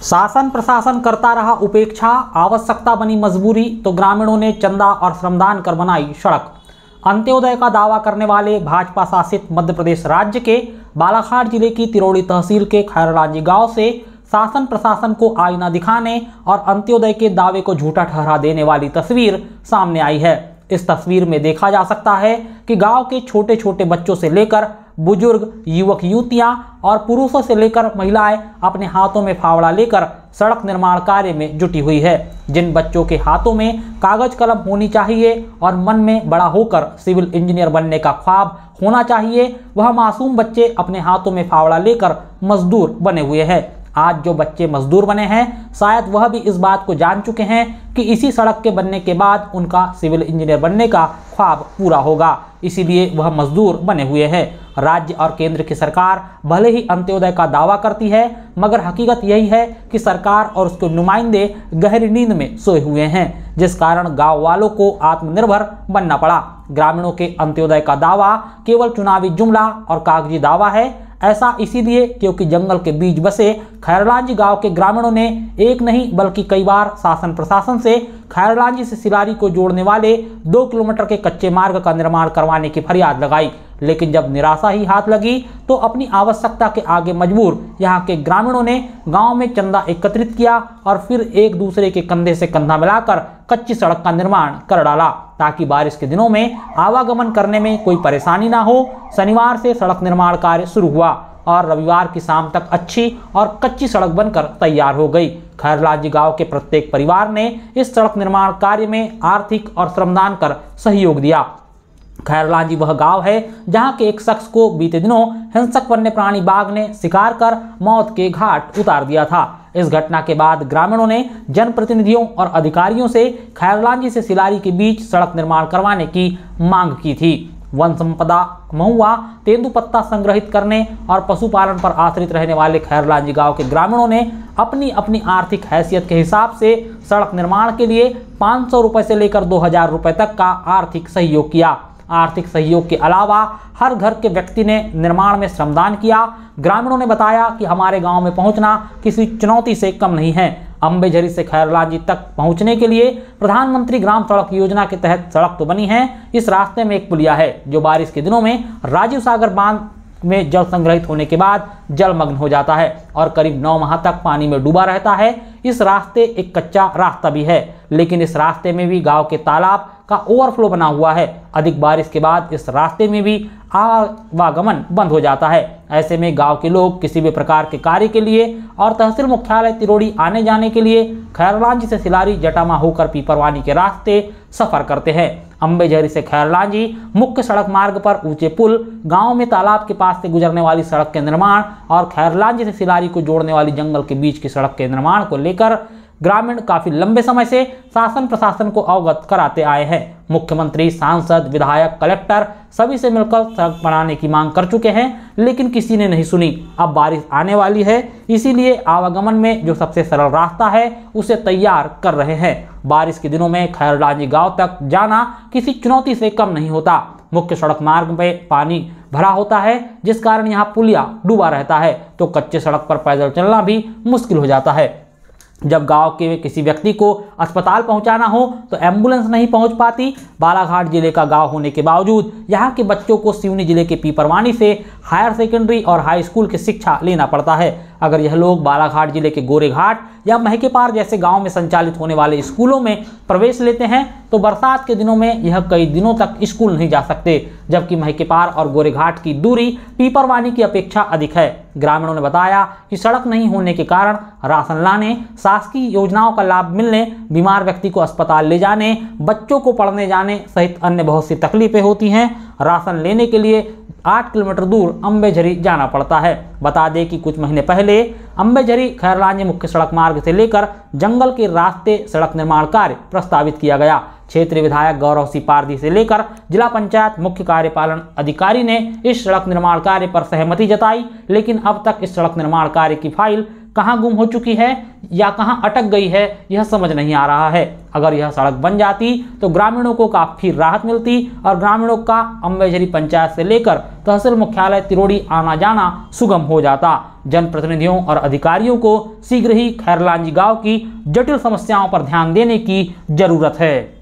शासन प्रशासन करता रहा उपेक्षा, आवश्यकता बनी मजबूरी तो ग्रामीणों ने चंदा और श्रमदान कर बनाई सड़क। अंत्योदय का दावा करने वाले भाजपा शासित मध्य प्रदेश राज्य के बालाघाट जिले की तिरोड़ी तहसील के खैरलांजी गांव से शासन प्रशासन को आईना दिखाने और अंत्योदय के दावे को झूठा ठहरा देने वाली तस्वीर सामने आई है। इस तस्वीर में देखा जा सकता है कि गांव के छोटे छोटे बच्चों से लेकर बुजुर्ग, युवक युवतियां और पुरुषों से लेकर महिलाएं अपने हाथों में फावड़ा लेकर सड़क निर्माण कार्य में जुटी हुई है। जिन बच्चों के हाथों में कागज कलम होनी चाहिए और मन में बड़ा होकर सिविल इंजीनियर बनने का ख्वाब होना चाहिए, वह मासूम बच्चे अपने हाथों में फावड़ा लेकर मजदूर बने हुए हैं। आज जो बच्चे मजदूर बने हैं, शायद वह भी इस बात को जान चुके हैं कि इसी सड़क के बनने के बाद उनका सिविल इंजीनियर बनने का ख्वाब पूरा होगा, इसीलिए वह मजदूर बने हुए हैं। राज्य और केंद्र की सरकार भले ही अंत्योदय का दावा करती है, मगर हकीकत यही है कि सरकार और उसके नुमाइंदे गहरी नींद में सोए हुए हैं, जिस कारण गांव वालों को आत्मनिर्भर बनना पड़ा। ग्रामीणों के अंत्योदय का दावा केवल चुनावी जुमला और कागजी दावा है। ऐसा इसीलिए क्योंकि जंगल के बीच बसे खैरलांजी गांव के ग्रामीणों ने एक नहीं बल्कि कई बार शासन प्रशासन से खैरलांजी से सिलारी को जोड़ने वाले 2 किलोमीटर के कच्चे मार्ग का निर्माण करवाने की फरियाद लगाई, लेकिन जब निराशा ही हाथ लगी तो अपनी आवश्यकता के आगे मजबूर यहाँ के ग्रामीणों ने गांव में चंदा एकत्रित किया और फिर एक दूसरे के कंधे से कंधा मिलाकर कच्ची सड़क का निर्माण कर डाला, ताकि बारिश के दिनों में आवागमन करने में कोई परेशानी ना हो। शनिवार से सड़क निर्माण कार्य शुरू हुआ और रविवार की शाम तक अच्छी और कच्ची सड़क बनकर तैयार हो गई। खैरलांजी गांव के प्रत्येक परिवार ने इस सड़क निर्माण कार्य में आर्थिक और श्रमदान कर सहयोग दिया। खैरलांजी वह गांव है जहां के एक शख्स को बीते दिनों हिंसक वन्य प्राणी बाघ ने शिकार कर मौत के घाट उतार दिया था। इस घटना के बाद ग्रामीणों ने जनप्रतिनिधियों और अधिकारियों से खैरलांजी से सिलारी के बीच सड़क निर्माण करवाने की मांग की थी। वन संपदा, महुआ, तेंदुपत्ता संग्रहित करने और पशुपालन पर आश्रित रहने वाले खैरलांजी गांव के ग्रामीणों ने अपनी अपनी आर्थिक हैसियत के हिसाब से सड़क निर्माण के लिए 500 रुपये से लेकर 2000 रुपये तक का आर्थिक सहयोग किया। आर्थिक सहयोग के अलावा हर घर के व्यक्ति ने निर्माण में श्रमदान किया। ग्रामीणों ने बताया कि हमारे गांव में पहुंचना किसी चुनौती से कम नहीं है। अम्बेझरी से खैरलांजी तक पहुंचने के लिए प्रधानमंत्री ग्राम सड़क योजना के तहत सड़क तो बनी है, इस रास्ते में एक पुलिया है जो बारिश के दिनों में राजीव सागर बांध में जल संग्रहित होने के बाद जलमग्न हो जाता है और करीब 9 माह तक पानी में डूबा रहता है। इस रास्ते एक कच्चा रास्ता भी है, लेकिन इस रास्ते में भी गांव के तालाब का ओवरफ्लो बना हुआ है। अधिक बारिश के बाद इस रास्ते में भी आवागमन बंद हो जाता है। ऐसे में गांव के लोग किसी भी प्रकार के कार्य के लिए और तहसील मुख्यालय तिरोड़ी आने जाने के लिए खैरलांजी से सिलारी जटामा होकर पीपरवानी के रास्ते सफर करते हैं। अम्बेझरी से खैरलांजी मुख्य सड़क मार्ग पर ऊंचे पुल, गांव में तालाब के पास से गुजरने वाली सड़क के निर्माण और खैरलांजी से सिलारी को जोड़ने वाली जंगल के बीच की सड़क के निर्माण को लेकर ग्रामीण काफी लंबे समय से शासन प्रशासन को अवगत कराते आए हैं। मुख्यमंत्री, सांसद, विधायक, कलेक्टर सभी से मिलकर सड़क बनाने की मांग कर चुके हैं, लेकिन किसी ने नहीं सुनी। अब बारिश आने वाली है, इसीलिए आवागमन में जो सबसे सरल रास्ता है उसे तैयार कर रहे हैं। बारिश के दिनों में खैरलांजी गांव तक जाना किसी चुनौती से कम नहीं होता। मुख्य सड़क मार्ग में पानी भरा होता है, जिस कारण यहाँ पुलिया डूबा रहता है, तो कच्चे सड़क पर पैदल चलना भी मुश्किल हो जाता है। जब गांव के किसी व्यक्ति को अस्पताल पहुंचाना हो तो एम्बुलेंस नहीं पहुंच पाती। बालाघाट जिले का गांव होने के बावजूद यहां के बच्चों को सिवनी जिले के पीपरवानी से हायर सेकेंडरी और हाई स्कूल की शिक्षा लेना पड़ता है। अगर यह लोग बालाघाट जिले के गोरेघाट या महकेपार जैसे गांव में संचालित होने वाले स्कूलों में प्रवेश लेते हैं तो बरसात के दिनों में यह कई दिनों तक स्कूल नहीं जा सकते, जबकि महकेपार और गोरेघाट की दूरी पीपरवानी की अपेक्षा अधिक है। ग्रामीणों ने बताया कि सड़क नहीं होने के कारण राशन लाने, शासकीय योजनाओं का लाभ मिलने, बीमार व्यक्ति को अस्पताल ले जाने, बच्चों को पढ़ने जाने सहित अन्य बहुत सी तकलीफें होती हैं। राशन लेने के लिए 8 किलोमीटर दूर अम्बेझरी जाना पड़ता है। बता दें कि कुछ महीने पहले अम्बेझरी खैरलांजी मुख्य सड़क मार्ग से लेकर जंगल के रास्ते सड़क निर्माण कार्य प्रस्तावित किया गया। क्षेत्रीय विधायक गौरव सिंह पारदी से लेकर जिला पंचायत मुख्य कार्यपालन अधिकारी ने इस सड़क निर्माण कार्य पर सहमति जताई, लेकिन अब तक इस सड़क निर्माण कार्य की फाइल कहाँ गुम हो चुकी है या कहाँ अटक गई है, यह समझ नहीं आ रहा है। अगर यह सड़क बन जाती तो ग्रामीणों को काफी राहत मिलती और ग्रामीणों का अम्बेझरी पंचायत से लेकर तहसील मुख्यालय तिरोड़ी आना जाना सुगम हो जाता। जनप्रतिनिधियों और अधिकारियों को शीघ्र ही खैरलांजी गांव की जटिल समस्याओं पर ध्यान देने की जरूरत है।